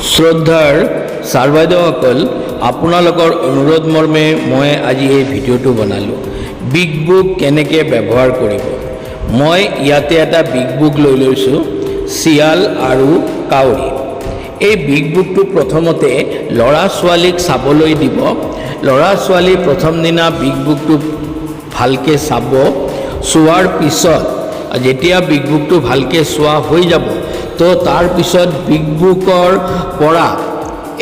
শ্ৰদ্ধাৰ ছাৰ বাইদেউসকল, আপোনালোকৰ অনুৰোধ মৰ্মে মই আজি এই ভিডিঅ'টো বনালোঁ। বিগ বুক কেনেকৈ ব্যৱহাৰ কৰিব। মই ইয়াতে এটা বিগ বুক লৈ লৈছোঁ, শিয়াল আৰু কাউৰী। এই বিগ বুকটো প্ৰথমতে ল'ৰা ছোৱালীক চাবলৈ দিব। ল'ৰা ছোৱালী প্ৰথম দিনা বিগ বুকটো ভালকৈ চাব। চোৱাৰ পিছত যেতিয়া বিগ বুকটো ভালকৈ চোৱা হৈ যাব, তো তাৰ পিছত বিগ বুকৰ পৰা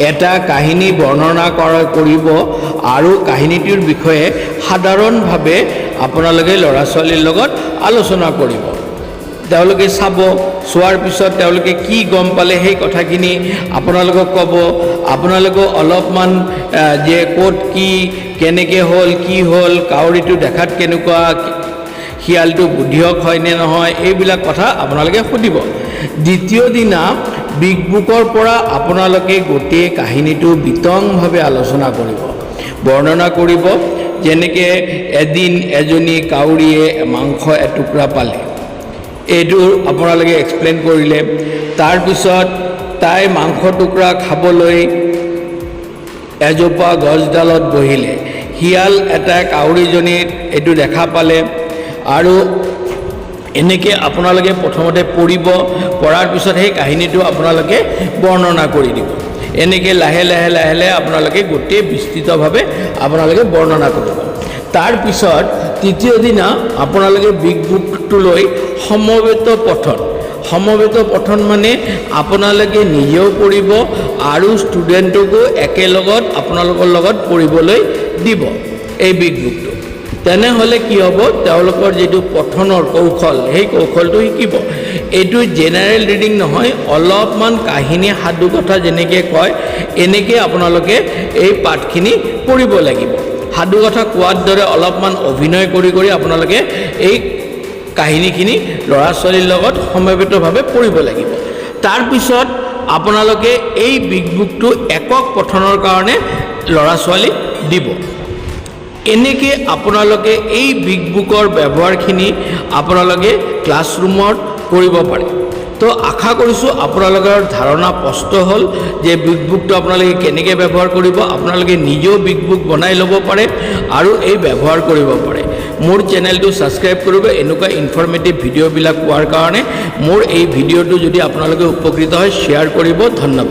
এটা কাহিনী বৰ্ণনা কৰিব আৰু কাহিনীটোৰ বিষয়ে সাধাৰণভাৱে আপোনালোকে ল'ৰা ছোৱালীৰ লগত আলোচনা কৰিব। তেওঁলোকে চাব, চোৱাৰ পিছত তেওঁলোকে কি গম পালে সেই কথাখিনি আপোনালোকক ক'ব। আপোনালোকেও অলপমান যে ক'ত কি কেনেকৈ হ'ল, কি হ'ল, কাউৰীটো দেখাত কেনেকুৱা, শিয়ালটো বুদ্ধিয়ক হয়নে নহয়, এইবিলাক কথা আপোনালোকে সুধিব। দ্বিতীয় দিনা বিগ বুকৰ পৰা আপোনালোকে গোটেই কাহিনীটো বিতংভাৱে আলোচনা কৰিব, বৰ্ণনা কৰিব। যেনেকৈ এদিন এজনী কাউৰীয়ে মাংস এটুকুৰা পালে, এইটো আপোনালোকে এক্সপ্লেইন কৰিলে। তাৰপিছত তাই মাংস টুকুৰা খাবলৈ এজোপা গছডালত বহিলে। শিয়াল এটাই কাউৰীজনীৰ এইটো দেখা পালে আৰু এনেকৈ আপোনালোকে প্ৰথমতে পঢ়িব। পঢ়াৰ পিছত সেই কাহিনীটো আপোনালোকে বৰ্ণনা কৰি দিব। এনেকৈ লাহে লাহে লাহে লাহে আপোনালোকে গোটেই বিস্তৃতভাৱে আপোনালোকে বৰ্ণনা কৰিব। তাৰপিছত তৃতীয় দিনা আপোনালোকে বিগ বুকটো লৈ সমবেত পঠন। সমবেত পঠন মানে আপোনালোকে নিজেও পঢ়িব আৰু ষ্টুডেণ্টকো একেলগত আপোনালোকৰ লগত পঢ়িবলৈ দিব এই বিগ বুকটো। তেনেহ'লে কি হ'ব, তেওঁলোকৰ যিটো পঠনৰ কৌশল, সেই কৌশলটো শিকিব। এইটো জেনেৰেল ৰিডিং নহয়, অলপমান কাহিনী সাধু কথা যেনেকৈ কয় এনেকৈ আপোনালোকে এই পাঠখিনি পঢ়িব লাগিব। সাধু কথা কোৱাৰ দৰে অলপমান অভিনয় কৰি কৰি আপোনালোকে এই কাহিনীখিনি ল'ৰা ছোৱালীৰ লগত সমবেতভাৱে পঢ়িব লাগিব। তাৰপিছত আপোনালোকে এই বিগ বুকটো একক পঠনৰ কাৰণে ল'ৰা ছোৱালীক দিব। এনেকৈ আপোনালোকে এই বিগ বুকৰ ব্যৱহাৰখিনি আপোনালোকে ক্লাছৰুমত কৰিব পাৰে। তো আশা কৰিছোঁ আপোনালোকৰ ধাৰণা স্পষ্ট হ'ল যে বিগ বুকটো আপোনালোকে কেনেকৈ ব্যৱহাৰ কৰিব। আপোনালোকে নিজেও বিগ বুক বনাই ল'ব পাৰে আৰু এই ব্যৱহাৰ কৰিব পাৰে। মোৰ চেনেলটো ছাবস্ক্ৰাইব কৰিব এনেকুৱা ইনফৰ্মেটিভ ভিডিঅ'বিলাক পোৱাৰ কাৰণে। মোৰ এই ভিডিঅ'টো যদি আপোনালোকে উপকৃত হয় শ্বেয়াৰ কৰিব। ধন্যবাদ।